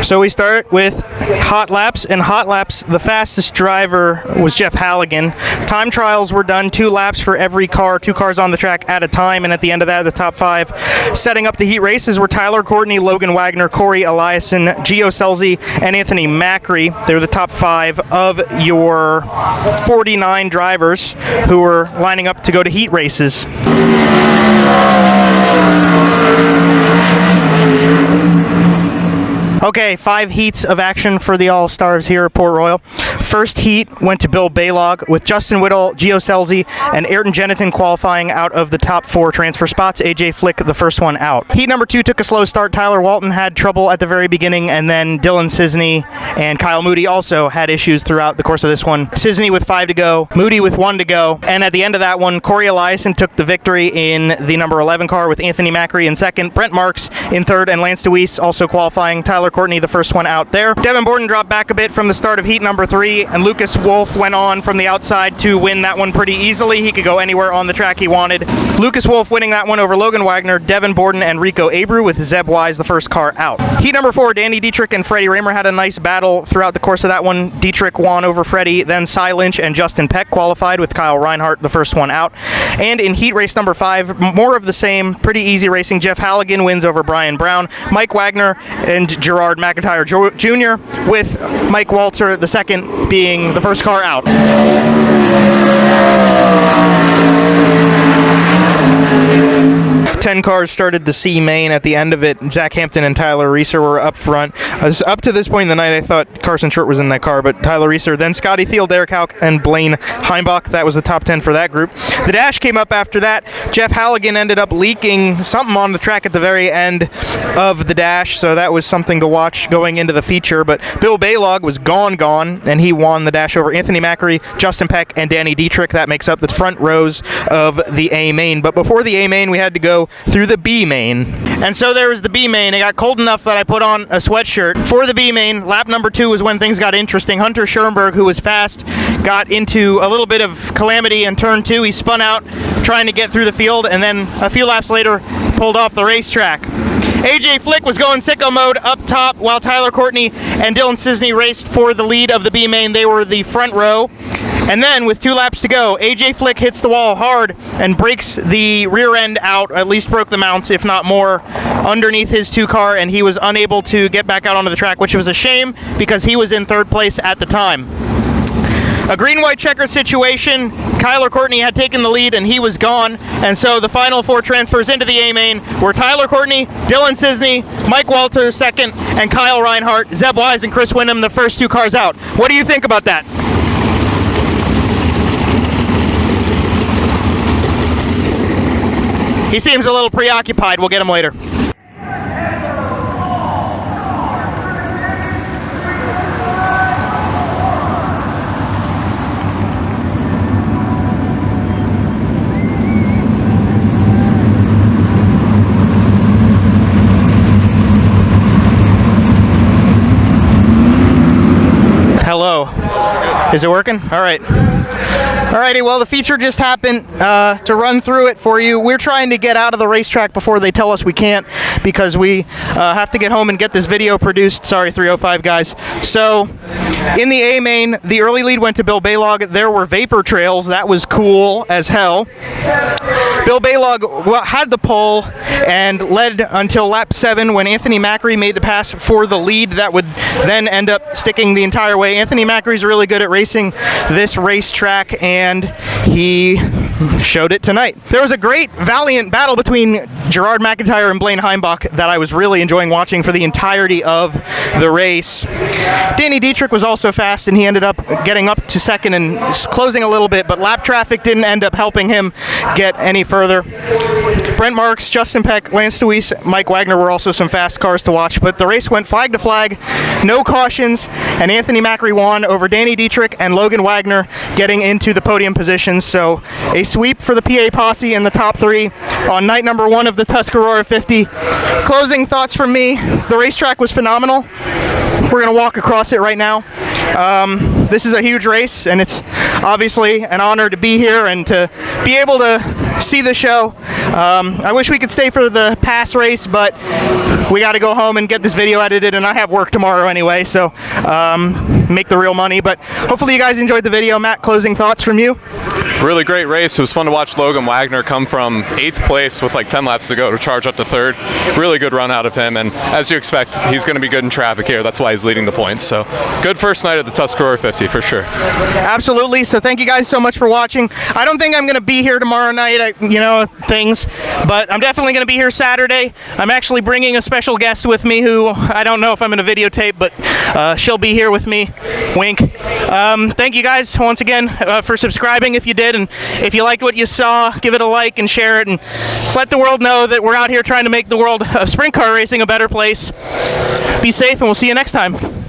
So we start with hot laps. In hot laps, the fastest driver was Jeff Halligan. Time trials were done, 2 laps for every car, 2 cars on the track at a time, and at the end of that, the top 5 setting up the heat races were Tyler Courtney, Logan Wagner, Corey Eliason, Gio Selzy, and Anthony Macri. They were the top 5 of your 49 drivers who were lining up to go to heat races. Okay, 5 heats of action for the All-Stars here at Port Royal. First heat went to Bill Baylog with Justin Whittle, Gio Selzy, and Ayrton Jeniton qualifying out of the top 4 transfer spots. AJ Flick, the first one out. Heat number 2 took a slow start. Tyler Walton had trouble at the very beginning, and then Dylan Cisney and Kyle Moody also had issues throughout the course of this one. Cisney with 5 to go, Moody with 1 to go, and at the end of that one, Corey Eliason took the victory in the number 11 car with Anthony Macri in second, Brent Marks in third, and Lance DeWeese also qualifying. Tyler Courtney, the first one out there. Devin Borden dropped back a bit from the start of heat number 3, and Lucas Wolf went on from the outside to win that one pretty easily. He could go anywhere on the track he wanted. Lucas Wolf winning that one over Logan Wagner, Devin Borden, and Rico Abreu with Zeb Wise, the first car out. Heat number 4, Danny Dietrich and Freddie Raymer had a nice battle throughout the course of that one. Dietrich won over Freddie, then Cy Lynch and Justin Peck qualified with Kyle Reinhardt, the first one out. And in heat race number 5, more of the same, pretty easy racing. Jeff Halligan wins over Brian Brown, Mike Wagner, and Gerard McIntyre Jr., with Mike Walter, the second, being the first car out. 10 cars started the C main. At the end of it, Zach Hampton and Tyler Reeser were up front. Up to this point in the night, I thought Carson Short was in that car, but Tyler Reeser, then Scotty Thiel, Derek Hauk, and Blaine Heimbach. That was the top 10 for that group. The dash came up after that. Jeff Halligan ended up leaking something on the track at the very end of the dash, so that was something to watch going into the feature. But Bill Baylog was gone, and he won the dash over Anthony Macri, Justin Peck, and Danny Dietrich. That makes up the front rows of the A main. But before the A main, we had to go through the B main. And so there was the B main. It got cold enough that I put on a sweatshirt. For the B main, lap number 2 was when things got interesting. Hunter Schoenberg, who was fast, got into a little bit of calamity in turn 2. He spun out trying to get through the field, and then a few laps later pulled off the racetrack. AJ Flick was going sicko mode up top while Tyler Courtney and Dylan Cisney raced for the lead of the B main. They were the front row. And then, with 2 laps to go, AJ Flick hits the wall hard and breaks the rear end out, at least broke the mounts, if not more, underneath his 2 car, and he was unable to get back out onto the track, which was a shame because he was in 3rd place at the time. A green-white checker situation. Kyler Courtney had taken the lead and he was gone, and so the final 4 transfers into the A main were Tyler Courtney, Dylan Cisney, Mike Walter second, and Kyle Reinhardt, Zeb Wise, and Chris Wyndham, the first 2 cars out. What do you think about that? He seems a little preoccupied. We'll get him later. Hello. Is it working? All right. Alrighty, well, the feature just happened. To run through it for you, we're trying to get out of the racetrack before they tell us we can't, because we have to get home and get this video produced. Sorry, 305 guys. So, in the A main, the early lead went to Bill Baylog. There were vapor trails. That was cool as hell. Bill Baylog had the pole and led until lap 7 when Anthony Macri made the pass for the lead. That would then end up sticking the entire way. Anthony Macri's really good at racing this racetrack, and he showed it tonight. There was a great, valiant battle between Gerard McIntyre and Blaine Heimbach that I was really enjoying watching for the entirety of the race. Danny Dietrich was also fast, and he ended up getting up to second and closing a little bit, but lap traffic didn't end up helping him get any further. Brent Marks, Justin Peck, Lance DeWeese, Mike Wagner were also some fast cars to watch, but the race went flag to flag, no cautions, and Anthony Macri won over Danny Dietrich and Logan Wagner, getting into the podium positions. So a sweep for the PA Posse in the top 3 on night number 1 of the Tuscarora 50. Closing thoughts from me: the racetrack was phenomenal. We're going to walk across it right now. This is a huge race, and it's obviously an honor to be here and to be able to see the show. I wish we could stay for the pass race, but we got to go home and get this video edited, and I have work tomorrow anyway, so make the real money. But hopefully you guys enjoyed the video. Matt, closing thoughts from you? Really great race. It was fun to watch Logan Wagner come from 8th place with like 10 laps to go to charge up to 3rd. Really good run out of him, and as you expect, he's going to be good in traffic here. That's why he's leading the points. So good first night at the Tuscarora 50 for sure. Absolutely. So thank you guys so much for watching. I don't think I'm going to be here tomorrow night, but I'm definitely going to be here Saturday. I'm actually bringing a special guest with me who I don't know if I'm going to videotape, but she'll be here with me. Wink. Thank you guys once again for subscribing if you did, and if you liked what you saw, give it a like and share it, and let the world know that we're out here trying to make the world of sprint car racing a better place. Be safe, and we'll see you next time.